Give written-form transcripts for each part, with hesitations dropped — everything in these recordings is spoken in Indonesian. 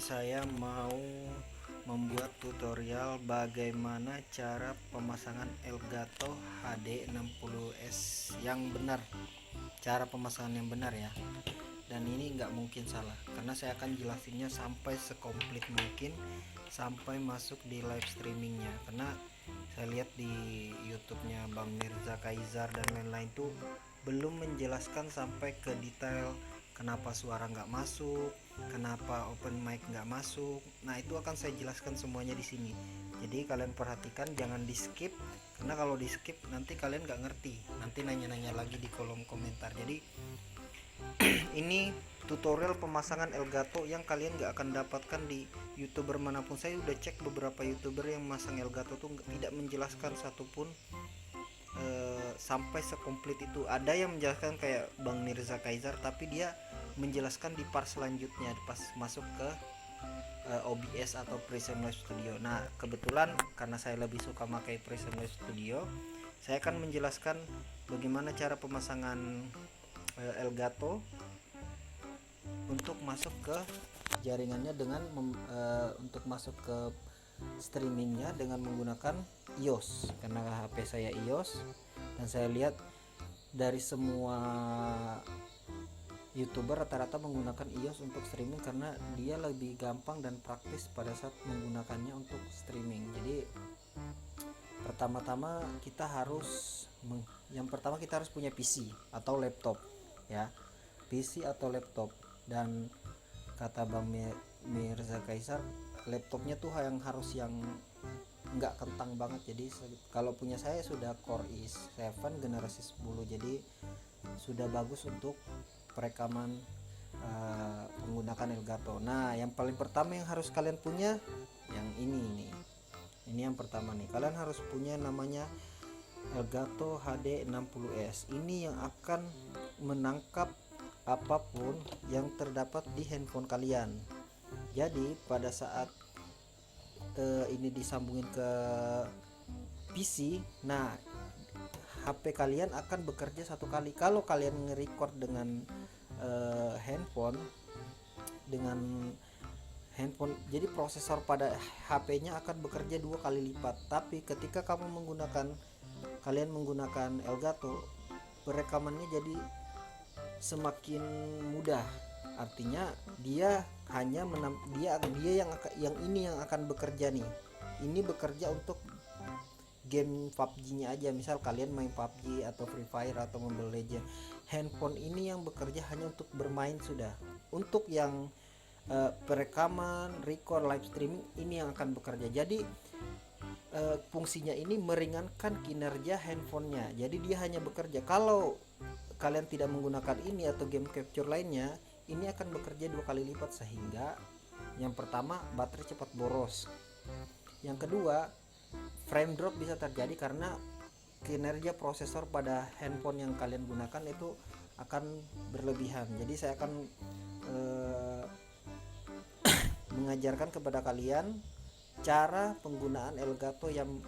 saya mau membuat tutorial bagaimana cara pemasangan Elgato HD 60S yang benar, cara pemasangan yang benar ya. Dan ini nggak mungkin salah karena saya akan jelasinnya sampai sekomplit mungkin, sampai masuk di live streamingnya. Karena saya lihat di YouTube-nya Bang Mirza Kaizar dan lain-lain tuh belum menjelaskan sampai ke detail kenapa suara nggak masuk, kenapa open mic nggak masuk. Nah, itu akan saya jelaskan semuanya di sini. Jadi kalian perhatikan, jangan di skip, karena kalau di skip nanti kalian nggak ngerti, nanti nanya-nanya lagi di kolom komentar. Jadi ini tutorial pemasangan Elgato yang kalian nggak akan dapatkan di YouTuber manapun. Saya udah cek beberapa YouTuber yang masang Elgato tuh tidak menjelaskan satupun sampai sekomplit itu. Ada yang menjelaskan kayak Bang Mirza Kaizar, tapi dia menjelaskan di part selanjutnya pas masuk ke OBS atau Prism Live Studio. Nah, kebetulan karena saya lebih suka pakai Prism Live Studio, saya akan menjelaskan bagaimana cara pemasangan Elgato untuk masuk ke jaringannya dengan untuk masuk ke streamingnya dengan menggunakan iOS, karena HP saya iOS dan saya lihat dari semua YouTuber rata-rata menggunakan iOS untuk streaming karena dia lebih gampang dan praktis pada saat menggunakannya untuk streaming. Jadi pertama-tama kita harus punya PC atau laptop ya, PC atau laptop. Dan kata Bang Mirza Kaisar, laptopnya tuh yang nggak kentang banget. Jadi kalau punya saya sudah Core i7 generasi 10, jadi sudah bagus untuk perekaman menggunakan Elgato. Nah, yang paling pertama yang harus kalian punya yang ini yang pertama nih, kalian harus punya namanya Elgato HD 60S. Ini yang akan menangkap apapun yang terdapat di handphone kalian. Jadi pada saat ini disambungin ke PC, nah HP kalian akan bekerja satu kali. Kalau kalian nge-record dengan handphone, jadi prosesor pada HP-nya akan bekerja 2 kali lipat. Tapi ketika kalian menggunakan Elgato, perekamannya jadi semakin mudah. Artinya dia yang akan bekerja nih. Ini bekerja untuk game PUBG-nya aja. Misal kalian main PUBG atau Free Fire atau Mobile Legends, handphone ini yang bekerja hanya untuk bermain sudah. Untuk yang perekaman, record, live streaming, ini yang akan bekerja. Jadi fungsinya ini meringankan kinerja handphonenya. Jadi dia hanya bekerja. Kalau kalian tidak menggunakan ini atau game capture lainnya, ini akan bekerja 2 kali lipat, sehingga yang pertama baterai cepat boros. Yang kedua, frame drop bisa terjadi karena kinerja prosesor pada handphone yang kalian gunakan itu akan berlebihan. Jadi saya akan mengajarkan kepada kalian cara penggunaan Elgato yang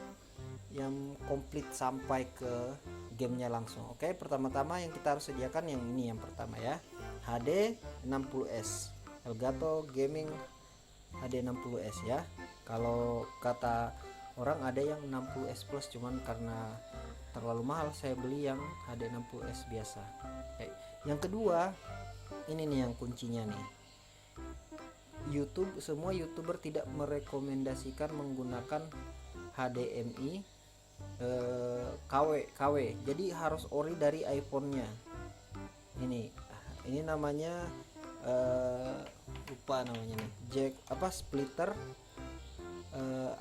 komplit sampai ke gamenya langsung. Oke, pertama-tama yang kita harus sediakan yang ini, yang pertama ya, HD 60S, Elgato Gaming HD 60S ya. Kalau kata orang ada yang 60S Plus, cuman karena terlalu mahal saya beli yang HD 60S biasa. Oke. Yang kedua, ini nih yang kuncinya nih. Semua YouTuber tidak merekomendasikan menggunakan HDMI KW. Jadi harus ori dari iPhone-nya. Ini namanya lupa namanya nih. Jack splitter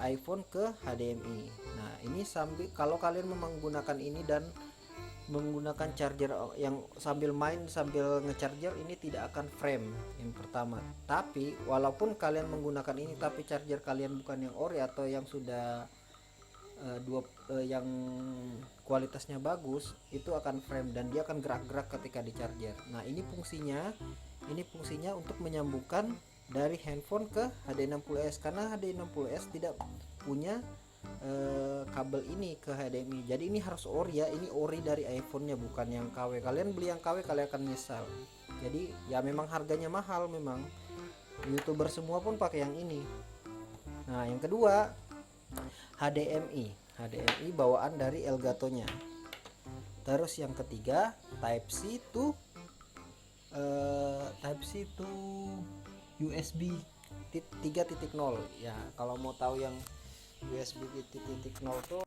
iPhone ke HDMI. Nah, ini kalau kalian menggunakan ini dan menggunakan charger yang sambil main sambil ngecharger, ini tidak akan frame yang pertama. Tapi walaupun kalian menggunakan ini tapi charger kalian bukan yang ori atau yang sudah yang kualitasnya bagus, itu akan frame dan dia akan gerak-gerak ketika di charger. Nah, ini fungsinya untuk menyambungkan dari handphone ke HD60S, karena HD60S tidak punya kabel ini ke HDMI. Jadi ini harus ori ya, ini ori dari iPhone-nya, bukan yang KW. Kalian beli yang KW kalian akan nyesal. Jadi ya memang harganya mahal memang. YouTuber semua pun pakai yang ini. Nah, yang kedua HDMI bawaan dari Elgato-nya. Terus yang ketiga Type-C to USB 3.0. Ya, kalau mau tahu yang USB 3.0 tuh,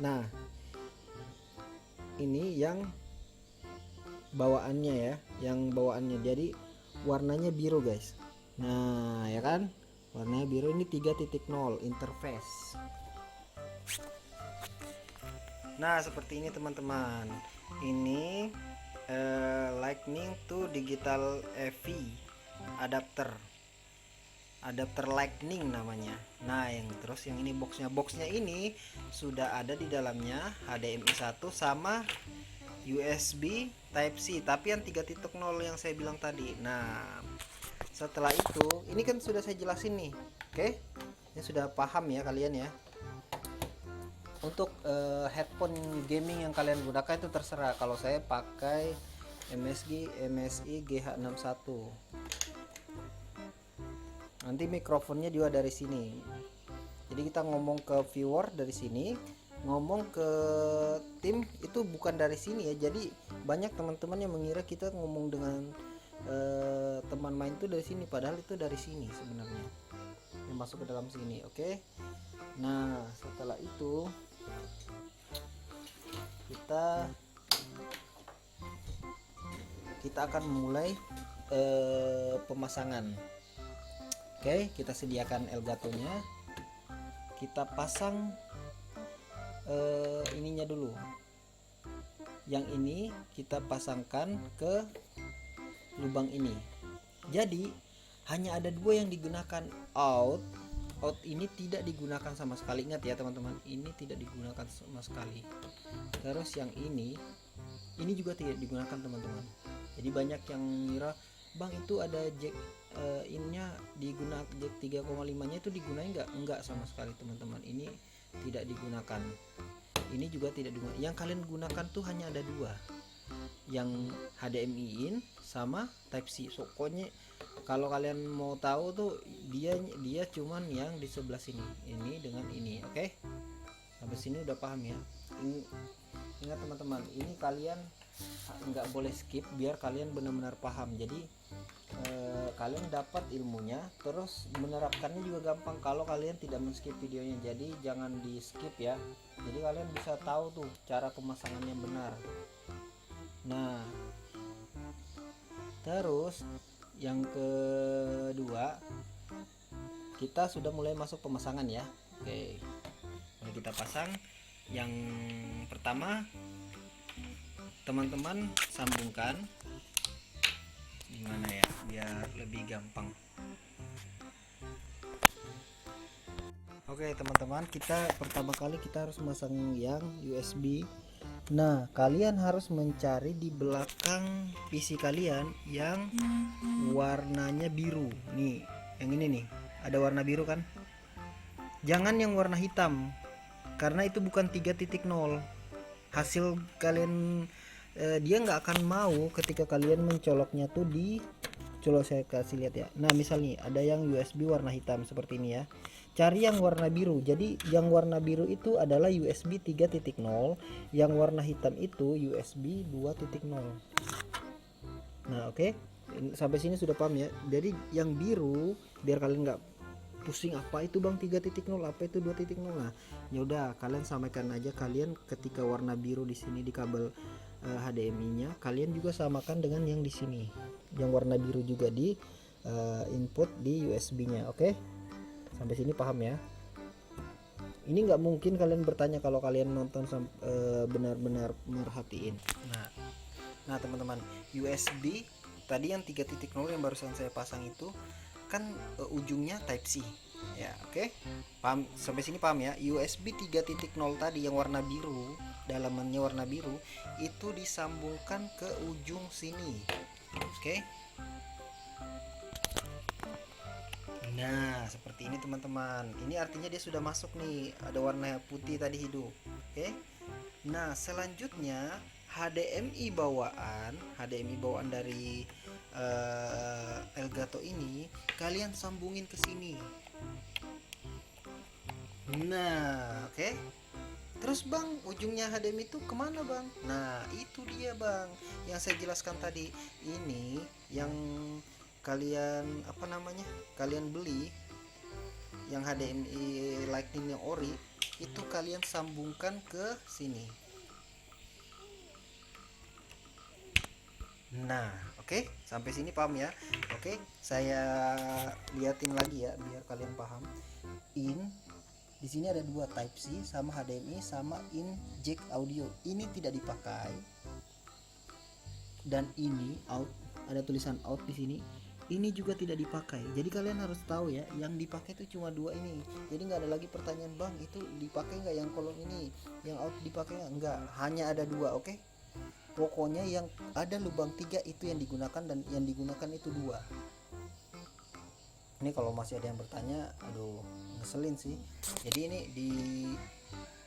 nah ini yang bawaannya ya, jadi warnanya biru guys. Nah ya kan, warnanya biru, ini 3.0 interface. Nah seperti ini teman-teman, ini Lightning to Digital AV adapter Lightning namanya. Nah terus yang ini boxnya ini sudah ada di dalamnya HDMI 1 sama USB Type-C, tapi yang 3.0 yang saya bilang tadi. Nah setelah itu, ini kan sudah saya jelasin nih, oke? Ini sudah paham ya kalian ya. Untuk headphone gaming yang kalian gunakan itu terserah. Kalau saya pakai MSI GH61. Nanti mikrofonnya juga dari sini. Jadi kita ngomong ke viewer dari sini, ngomong ke tim itu bukan dari sini ya. Jadi banyak teman-teman yang mengira kita ngomong dengan teman main itu dari sini, padahal itu dari sini sebenarnya, yang masuk ke dalam sini. Oke. Nah setelah itu kita akan mulai pemasangan. Oke, kita sediakan Elgato-nya, kita pasang ininya dulu. Yang ini kita pasangkan ke lubang ini. Jadi hanya ada dua yang digunakan. Out ini tidak digunakan sama sekali. Ingat ya teman-teman, ini tidak digunakan sama sekali. Terus yang ini juga tidak digunakan teman-teman. Jadi banyak yang ngira, bang itu ada jack innya digunakan, jack 3,5 nya itu digunakan enggak sama sekali teman-teman. Ini tidak digunakan, ini juga tidak digunakan. Yang kalian gunakan tuh hanya ada dua, yang HDMI in sama Type-C. Pokoknya kalau kalian mau tahu tuh dia cuman yang di sebelah sini, ini dengan ini. Oke, sampai sini udah paham ya. Ingat teman-teman, ini kalian nggak boleh skip biar kalian benar-benar paham. Jadi kalian dapat ilmunya, terus menerapkannya juga gampang kalau kalian tidak men-skip videonya. Jadi jangan di skip ya, jadi kalian bisa tahu tuh cara pemasangan yang benar. Nah terus yang kedua, kita sudah mulai masuk pemasangan ya. Oke, mulai kita pasang. Yang pertama teman-teman sambungkan gimana ya biar lebih gampang. Oke teman-teman, kita pertama kali kita harus masang yang USB. Nah kalian harus mencari di belakang PC kalian yang warnanya biru nih, yang ini nih, ada warna biru kan. Jangan yang warna hitam, karena itu bukan 3.0. Hasil kalian dia nggak akan mau ketika kalian mencoloknya tuh di colok. Saya kasih lihat ya. Nah misalnya ada yang USB warna hitam seperti ini ya, cari yang warna biru. Jadi yang warna biru itu adalah USB 3.0, yang warna hitam itu USB 2.0. Nah oke, sampai sini sudah paham ya. Jadi yang biru biar kalian nggak pusing, apa itu bang 3.0, apa itu 2.0. Nah yaudah kalian samakan aja. Kalian ketika warna biru di sini di kabel HDMI-nya, kalian juga samakan dengan yang di sini, yang warna biru juga di input di USB-nya. Oke, sampai sini paham ya. Ini nggak mungkin kalian bertanya kalau kalian nonton benar-benar merhatiin. Nah teman-teman, USB tadi yang 3.0 yang barusan saya pasang itu kan ujungnya Type-C ya. Oke, paham sampai sini, paham ya. USB 3.0 tadi yang warna biru, dalamannya warna biru, itu disambungkan ke ujung sini. Oke, nah seperti ini teman-teman. Ini artinya dia sudah masuk nih, ada warna putih tadi hidup. Oke, nah selanjutnya HDMI bawaan dari Elgato ini kalian sambungin ke sini. Nah, oke. Terus bang, ujungnya HDMI itu kemana bang? Nah itu dia bang, yang saya jelaskan tadi. Ini yang kalian apa namanya? Kalian beli yang HDMI Lightning yang ori itu kalian sambungkan ke sini. Nah, oke, sampai sini paham ya? Oke, saya liatin lagi ya biar kalian paham. In di sini ada dua Type C sama HDMI sama in jack audio. Ini tidak dipakai. Dan ini out, ada tulisan out di sini. Ini juga tidak dipakai. Jadi kalian harus tahu ya, yang dipakai itu cuma dua ini. Jadi nggak ada lagi pertanyaan bang, itu dipakai nggak yang kolom ini, yang out dipakai nggak? Hanya ada dua, oke? Pokoknya yang ada lubang 3 itu yang digunakan, dan yang digunakan itu dua. Ini kalau masih ada yang bertanya, aduh ngeselin sih. Jadi ini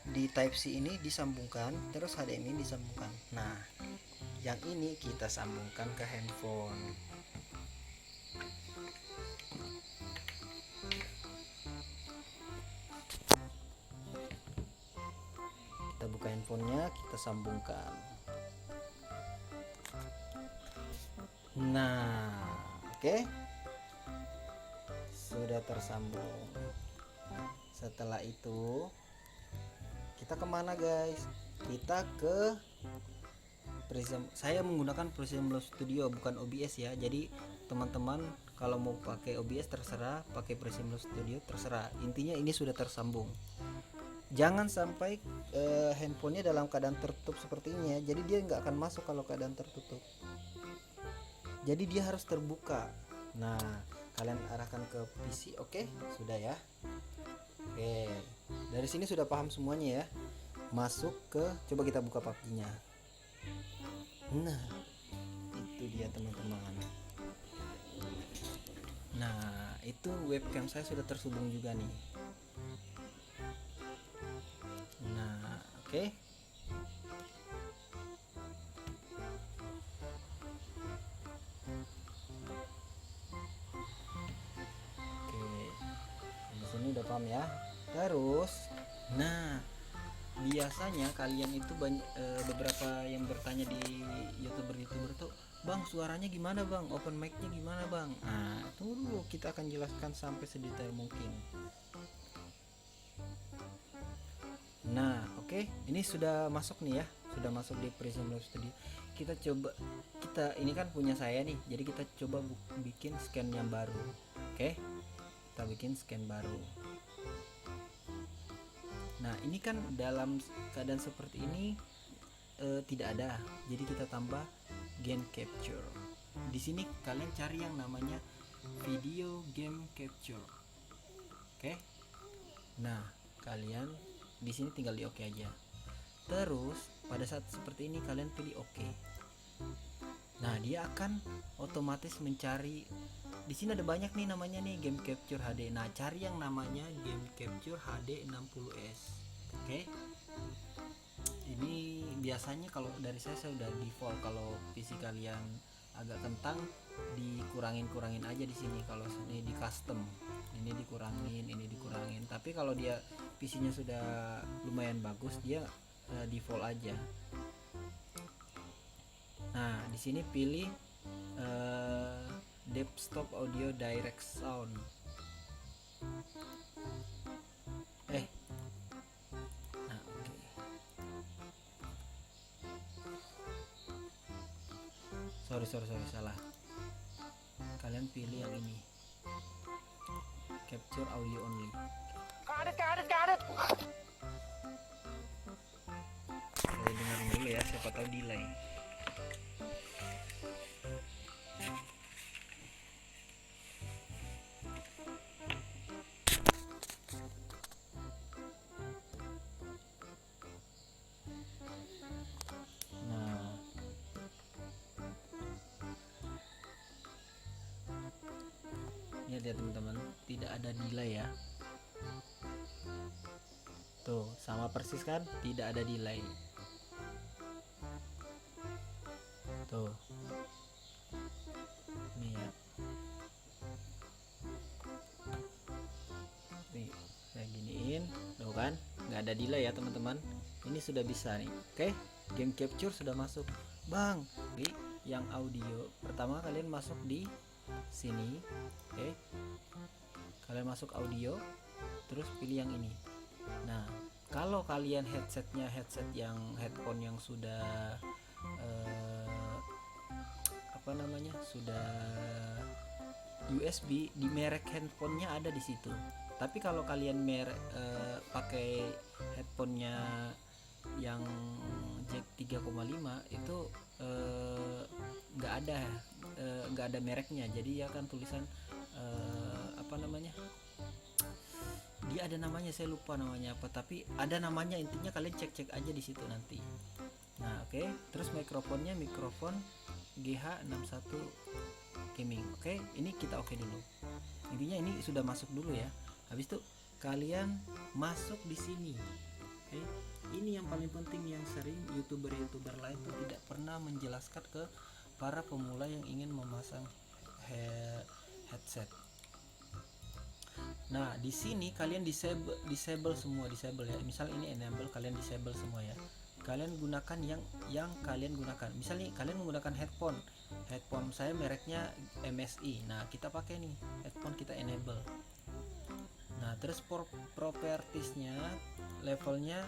di Type C ini disambungkan, terus HDMI disambungkan. Nah, yang ini kita sambungkan ke handphone. Kita buka handphonenya, kita sambungkan. Nah, oke. Sudah tersambung. Setelah itu kita kemana guys? Kita ke Prism. Saya menggunakan Prism Love Studio, bukan OBS ya. Jadi teman-teman kalau mau pakai OBS terserah, pakai Prism Love Studio terserah. Intinya ini sudah tersambung. Jangan sampai handphonenya dalam keadaan tertutup seperti ini ya. Jadi dia nggak akan masuk kalau keadaan tertutup. Jadi dia harus terbuka. Nah, kalian arahkan ke PC, oke? Sudah ya. Oke. Dari sini sudah paham semuanya ya. Masuk ke, coba kita buka PUBG-nya. Nah, itu dia teman-teman. Nah, itu webcam saya sudah tersambung juga nih. Nah, oke. Ini udah paham ya. Terus nah biasanya kalian itu beberapa yang bertanya di youtuber tuh, bang suaranya gimana bang, open mic-nya gimana bang. Nah tunggu dulu, kita akan jelaskan sampai sedetail mungkin. Nah oke, ini sudah masuk nih ya, sudah masuk di Prism Love Studio. Kita coba, kita ini kan punya saya nih, jadi kita coba bikin scan yang baru. Oke, kita bikin scan baru. Nah ini kan dalam keadaan seperti ini tidak ada, jadi kita tambah game capture. Di sini kalian cari yang namanya video game capture. Oke. Nah kalian di sini tinggal di oke aja. Terus pada saat seperti ini kalian pilih oke. Nah dia akan otomatis mencari. Di sini ada banyak nih namanya nih game capture HD. Nah cari yang namanya game capture HD 60s. Oke. Ini biasanya kalau dari saya udah default. Kalau PC kalian agak kentang dikurangin aja di sini. Kalau ini di custom, ini dikurangin. Tapi kalau dia PC-nya sudah lumayan bagus, dia default aja. Nah di sini pilih desktop audio direct sound. Nah oke. Sorry salah. Kalian pilih yang ini, capture audio only. Kadet. Saya dengerin dulu ya, siapa tahu delay. Lihat ya teman-teman, tidak ada delay ya. Tuh sama persis kan, tidak ada delay. Tuh kan, nggak ada delay ya teman-teman. Ini sudah bisa nih. Oke, game capture sudah masuk. Bang, yang audio pertama kalian masuk di sini. Oke, kalian masuk audio, terus pilih yang ini. Nah, kalau kalian headset yang headphone yang sudah sudah USB, di merek handphonenya ada di situ. Tapi kalau kalian pakai headphonenya yang jack 3,5 itu nggak ada mereknya, jadi ya kan tulisan dia ada namanya, saya lupa namanya apa, tapi ada namanya, intinya kalian cek aja di situ nanti. Nah oke. Terus mikrofon GH61 gaming. Oke, ini kita oke dulu. Intinya ini sudah masuk dulu ya. Habis itu kalian masuk di sini. Oke, ini yang paling penting, yang sering youtuber lain tuh tidak pernah menjelaskan ke para pemula yang ingin memasang headset. Nah di sini kalian disable semua, ya. Misal ini enable, kalian disable semua ya. Kalian gunakan yang kalian gunakan. Misalnya kalian menggunakan headphone saya mereknya MSI. Nah kita pakai nih headphone, kita enable. Nah terus propertiesnya, levelnya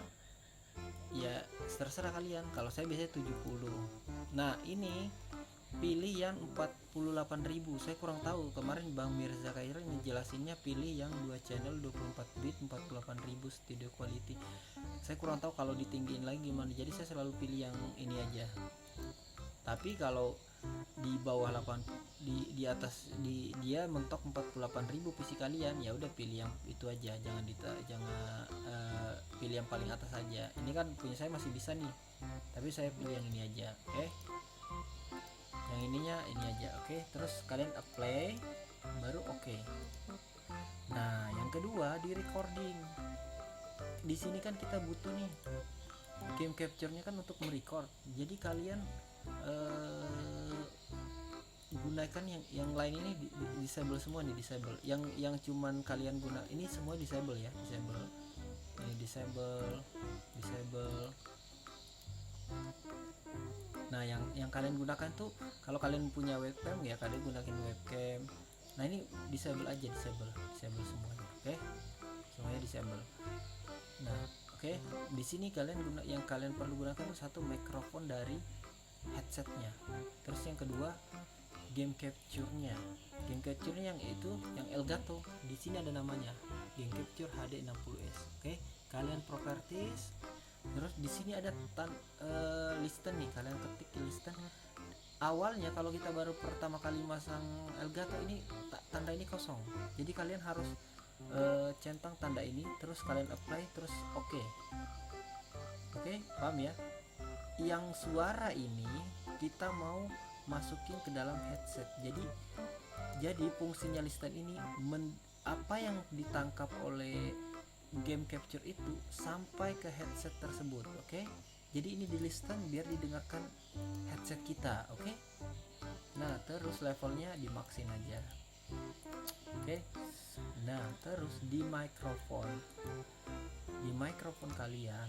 ya terserah kalian. Kalau saya biasanya 70. Nah ini pilih yang 48.000. Saya kurang tahu, kemarin Bang Mirza Khairil ngejelasinnya pilih yang 2 channel 24 bit 48.000 studio quality. Saya kurang tahu kalau ditinggiin lagi gimana, jadi saya selalu pilih yang ini aja. Tapi kalau di bawah 8 di atas dia mentok 48.000 PC kalian, ya udah pilih yang itu aja, jangan pilih yang paling atas aja. Ini kan punya saya masih bisa nih, tapi saya pilih yang ini aja. Oke, yang ininya ini aja. Oke, terus kalian apply baru oke. Nah yang kedua, di recording. Di sini kan kita butuh nih game capture-nya kan untuk merecord, jadi kalian gunakan yang lain ini disable semua nih, disable yang cuman kalian guna ini semua disable ya, disable ini, disable. Nah yang kalian gunakan tuh, kalau kalian punya webcam ya kalian gunakan webcam. Nah ini disable aja, disable semuanya. Oke, semuanya disable. Nah oke, di sini yang kalian perlu gunakan tuh satu, mikrofon dari headsetnya. Terus yang kedua, game capture-nya yang itu yang Elgato. Di sini ada namanya, game capture HD60s. Oke, kalian properties, terus di sini ada listen nih, kalian ketik listen. Awalnya kalau kita baru pertama kali masang Elgato ini tanda ini kosong, jadi kalian harus centang tanda ini, terus kalian apply, terus oke, paham ya? Yang suara ini kita mau masukin ke dalam headset, jadi fungsinya listen ini apa yang ditangkap oleh game capture itu sampai ke headset tersebut. Oke, jadi ini di listen biar didengarkan headset kita. Oke, nah terus levelnya dimaksin aja. Oke, nah terus di mikrofon kalian,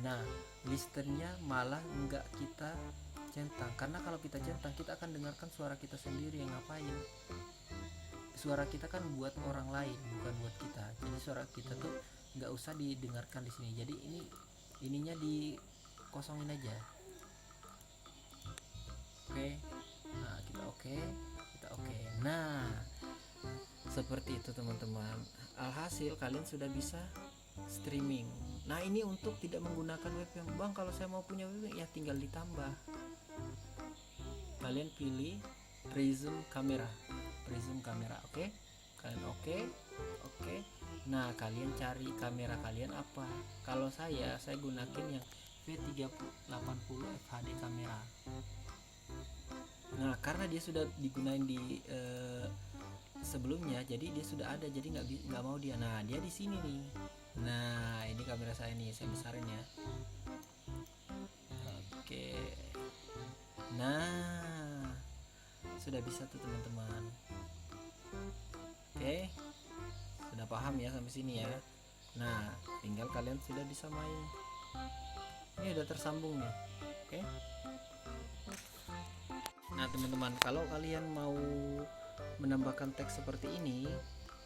nah listennya malah nggak kita centang, karena kalau kita centang kita akan dengarkan suara kita sendiri. Yang ngapain, suara kita kan buat orang lain, bukan buat kita, jadi suara kita tuh nggak usah didengarkan di sini. Jadi ininya dikosongin aja. Oke, nah kita oke. Nah seperti itu teman-teman. Alhasil kalian sudah bisa streaming. Nah ini untuk tidak menggunakan webcam. Bang, kalau saya mau punya webcam ya tinggal ditambah. Kalian pilih prism kamera. Oke, kalian oke. Nah kalian cari kamera kalian apa. Kalau saya gunakan yang V380 FHD kamera. Nah karena dia sudah digunain di sebelumnya, jadi dia sudah ada, jadi nggak mau dia. Nah dia di sini nih. Nah ini kamera saya nih, saya besarin ya. Oke, nah sudah bisa tuh teman-teman. Oke, sudah paham ya sampai sini ya. Nah, tinggal kalian sudah bisa main. Ini udah tersambung nih. Oke. Nah, teman-teman, kalau kalian mau menambahkan teks seperti ini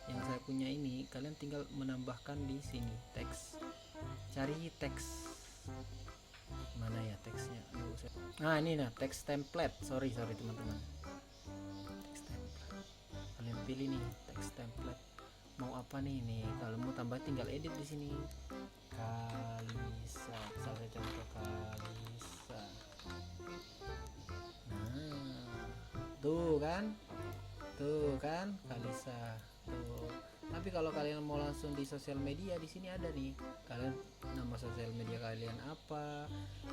yang saya punya ini, kalian tinggal menambahkan di sini teks. Cari teks. Mana ya teksnya? Nah, ini nah, teks template. Sorry teman-teman. Teks template. Kalian pilih nih teks template. Mau apa nih? Nih, kalau mau tambah tinggal edit di sini. Kalisa, saya contoh Kalisa. Nah, tuh kan Kalisa tuh. Tapi kalau kalian mau langsung di sosial media, di sini ada nih, kalian nama sosial media kalian apa,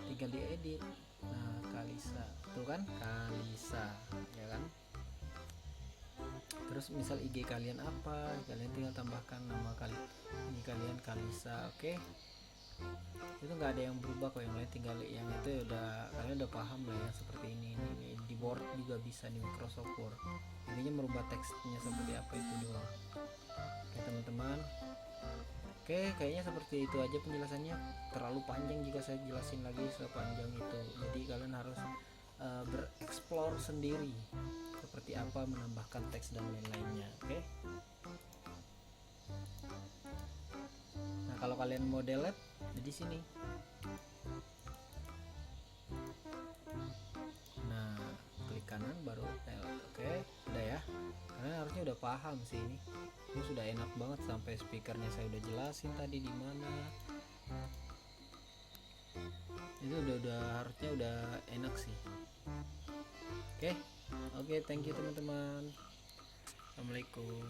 tinggal diedit. Nah, Kalisa tuh kan, Kalisa ya kan. Terus misal IG kalian apa, kalian tinggal tambahkan nama ini kalian Kalisa. Oke. Itu nggak ada yang berubah kok, yang lain tinggal yang itu udah kalian udah paham lah ya, seperti ini di Word juga bisa, di Microsoft Word. Intinya merubah teksnya seperti apa itu doang. Oke teman-teman, oke kayaknya seperti itu aja penjelasannya. Terlalu panjang jika saya jelasin lagi sepanjang itu, jadi kalian harus bereksplor sendiri seperti apa menambahkan teks dan lain-lainnya. Oke. Nah, kalau kalian mau delete di sini. Nah, klik kanan baru delete. Oke, udah ya. Kalian harusnya udah paham sih ini. Ini sudah enak banget, sampai speakernya saya udah jelasin tadi di mana. Itu udah harusnya udah enak sih. Oke, thank you teman-teman. Assalamualaikum.